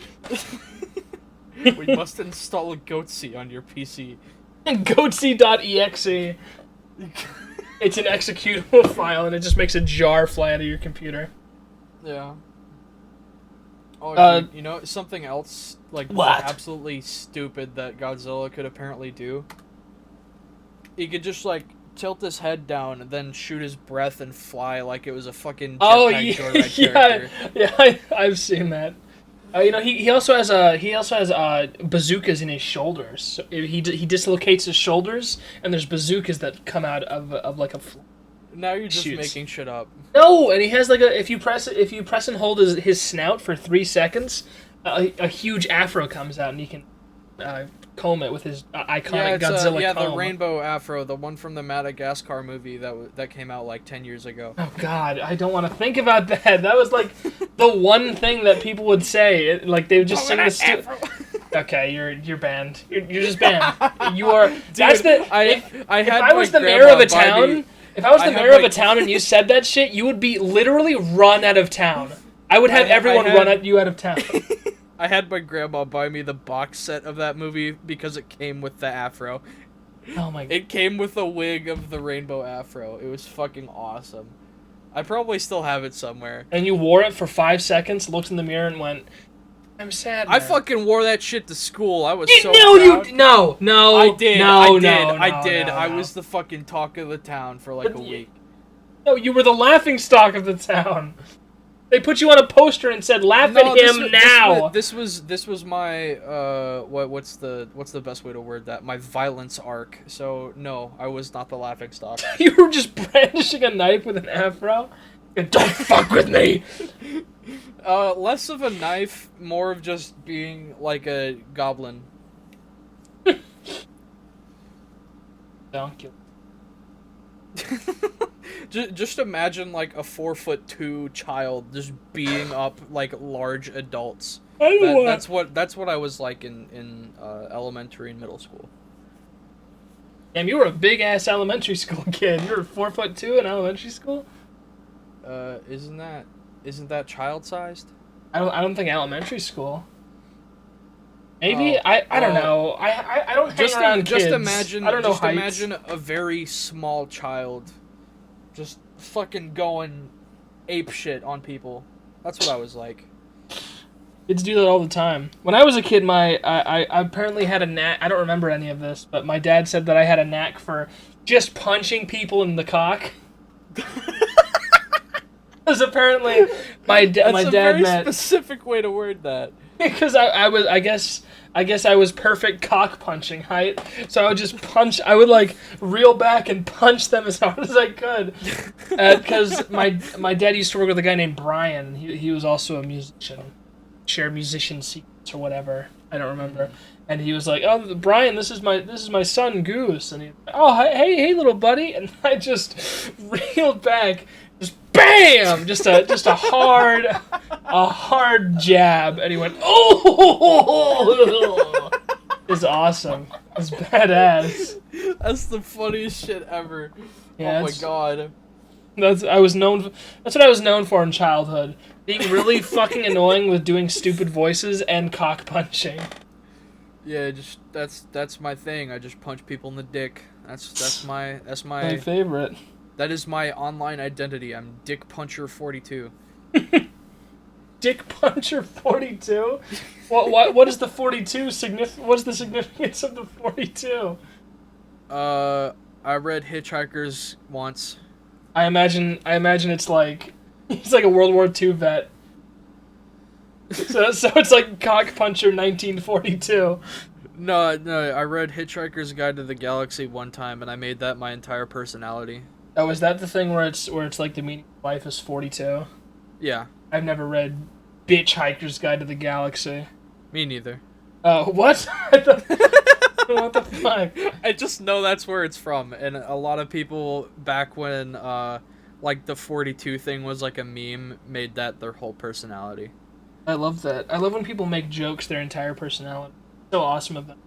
We must install a Goatsy on your PC. Goatsy.exe. It's an executable file and it just makes a jar fly out of your computer. Yeah. Oh, dude, you know something else like absolutely stupid that Godzilla could apparently do? He could just like tilt his head down and then shoot his breath and fly like it was a fucking jetpack Joyride character. Yeah, I've seen that. He also has bazookas in his shoulders. So he dislocates his shoulders, and there's bazookas that come out of like a. Now you're just making shit up. No, and he has like if you press and hold his snout for 3 seconds, a huge afro comes out, and he can comb it with his iconic Godzilla comb. The rainbow afro, the one from the Madagascar movie that came out like 10 years ago. Oh God, I don't want to think about that. That was like the one thing that people would say. Like they would just sing this. Okay, you're banned. You're just banned. You are. Dude, that's the. If I was the mayor of a town, and you said that shit, you would be literally run out of town. I would have everyone run you out of town. I had my grandma buy me the box set of that movie because it came with the afro. Oh my god. It came with a wig of the rainbow afro. It was fucking awesome. I probably still have it somewhere. And you wore it for 5 seconds, looked in the mirror and went, I'm sad, man. I fucking wore that shit to school. I was so proud. No. I did. I did. No. I was the fucking talk of the town for like a week. No, you were the laughing stock of the town. They put you on a poster and said, "Laugh at him now." This was my what's the best way to word that? My violence arc. So no, I was not the laughing stock. You were just brandishing a knife with an afro. Don't fuck with me! Less of a knife, more of just being like a goblin. Don't kill. Just imagine like a 4'2" child just beating up like large adults. That's what I was like in elementary and middle school. Damn, you were a big ass elementary school kid. You were 4'2" in elementary school. Isn't that child sized? I don't think elementary school. Maybe I don't know. I don't hang around kids. Just imagine. I don't know Just heights. imagine a very small child, just fucking going ape shit on people. That's what I was like. Kids do that all the time. When I was a kid, I apparently had a knack. I don't remember any of this, but my dad said that I had a knack for just punching people in the cock. Because apparently my dad That's a very specific way to word that. Because I guess I was perfect cock punching height, so I would just punch. I would like reel back and punch them as hard as I could. Because my dad used to work with a guy named Brian. He was also a musician, share musician secrets or whatever. I don't remember. And he was like, "Oh, Brian, this is my son Goose." And he, "Oh, hey, little buddy." And I just reeled back. Just bam! Just a hard jab, and he went, "Oh!" It's awesome. It's badass. That's the funniest shit ever. Yeah, oh my god. That's what I was known for in childhood. Being really fucking annoying with doing stupid voices and cock punching. Yeah, just that's my thing. I just punch people in the dick. That's my My favorite. That is my online identity. I'm Dick Puncher 42. Dick Puncher 42? What is the 42 What's the significance of the 42? I read Hitchhikers once. I imagine it's like he's like a World War II vet. So it's like Cock Puncher 1942. No, I read Hitchhiker's Guide to the Galaxy one time, and I made that my entire personality. Oh, is that the thing where it's like the meaning of life is 42? Yeah. I've never read Bitch Hiker's Guide to the Galaxy. Me neither. What? What the fuck? I just know that's where it's from, and a lot of people back when, like, the 42 thing was like a meme, made that their whole personality. I love that. I love when people make jokes their entire personality. So awesome of them.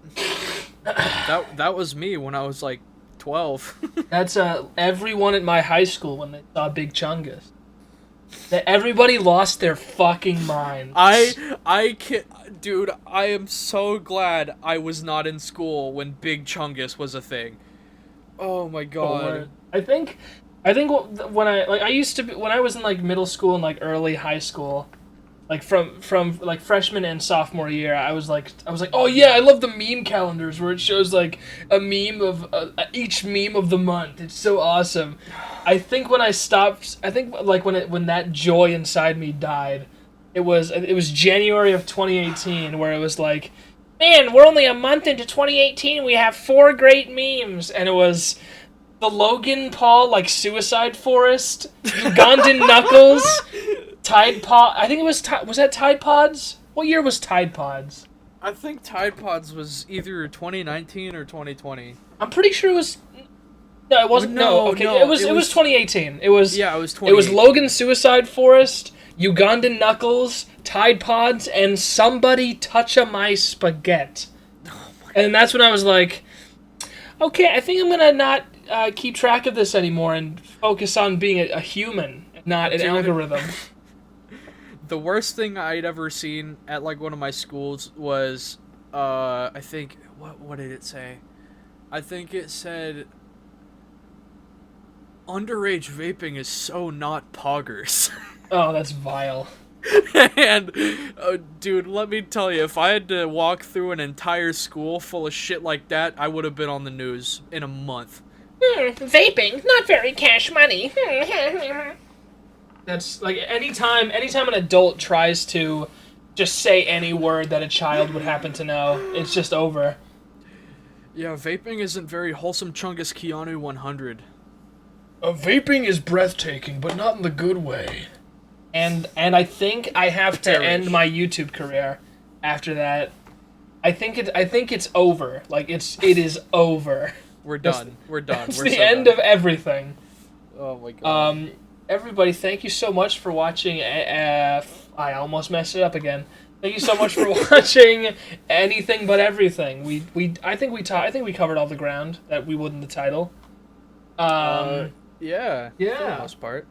That was me when I was, like, 12. That's everyone at my high school when they saw Big Chungus. That everybody lost their fucking minds. Dude, I am so glad I was not in school when Big Chungus was a thing. Oh my god. I think when I was in like middle school and like early high school, like from like freshman and sophomore year, I was like, oh yeah, I love the meme calendars where it shows like a meme of each meme of the month. It's so awesome. I think when I stopped, when that joy inside me died, it was January of 2018 where it was like, man, we're only a month into 2018. We have 4 great memes, and it was the Logan Paul like suicide forest, Ugandan Knuckles. Tide Pod. I think it was. Was that Tide Pods? What year was Tide Pods? I think Tide Pods was either 2019 or 2020. I'm pretty sure it was. No, it wasn't. No, okay. No, it was 2018. It was. Yeah, it was 2018. It was Logan Suicide Forest, Ugandan Knuckles, Tide Pods, and Somebody Toucha My Spaghetti. Oh my God. And that's when I was like, okay, I think I'm gonna not keep track of this anymore and focus on being a human, not an algorithm. The worst thing I'd ever seen at like one of my schools was, I think, what did it say? I think it said, underage vaping is so not poggers. Oh, that's vile. And, dude, let me tell you, if I had to walk through an entire school full of shit like that, I would have been on the news in a month. Vaping, not very cash money. That's like anytime an adult tries to just say any word that a child would happen to know, it's just over. Yeah, vaping isn't very wholesome, Chungus Keanu 100. Vaping is breathtaking, but not in the good way. And I think I have to end my YouTube career after that. I think it's over. Like it is over. We're done. We're done. It's We're the so end done. of everything. Oh my god. Everybody, thank you so much for watching. I almost messed it up again. Thank you so much for watching Anything But Everything. I think we covered all the ground that we would in the title. Yeah. Yeah. For the most part.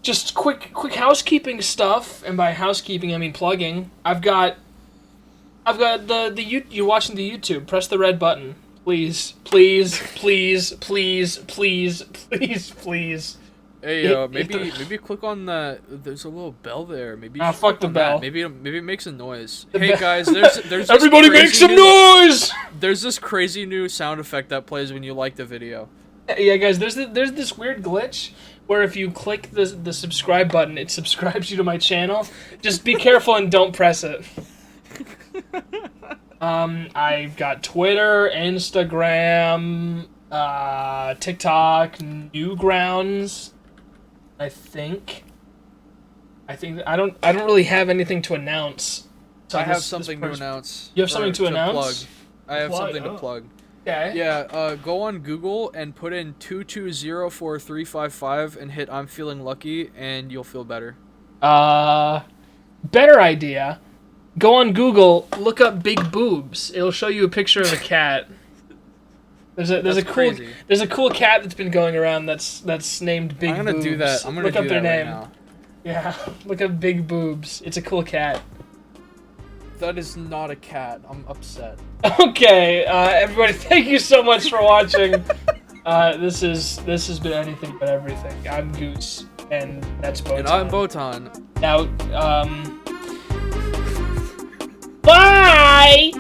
Just quick housekeeping stuff, and by housekeeping I mean plugging. I've got you're watching the YouTube. Press the red button, please. Hey, maybe click on that. There's a little bell there. Maybe. You should Fuck click the on bell. that. Maybe it makes a noise. The Hey bell. guys, there's this Everybody make crazy some noise! There's this crazy new sound effect that plays when you like the video. Yeah, guys, there's this weird glitch where if you click the subscribe button, it subscribes you to my channel. Just be careful and don't press it. I've got Twitter, Instagram, TikTok, Newgrounds. I think I don't really have anything to announce. So I have something to announce. You have something to announce? Plug. I have something to plug. Okay. Yeah, go on Google and put in 2204355 and hit I'm feeling lucky and you'll feel better. Better idea. Go on Google, look up big boobs. It'll show you a picture of a cat. There's a cool cat that's been going around that's named Big Boobs. I'm gonna do that. I'm gonna look up do their that name. right now. Yeah, look up Big Boobs. It's a cool cat. That is not a cat. I'm upset. Okay, everybody, thank you so much for watching. This has been Anything But Everything. I'm Goose, and that's BOTAN. And I'm BOTAN. Now, Bye!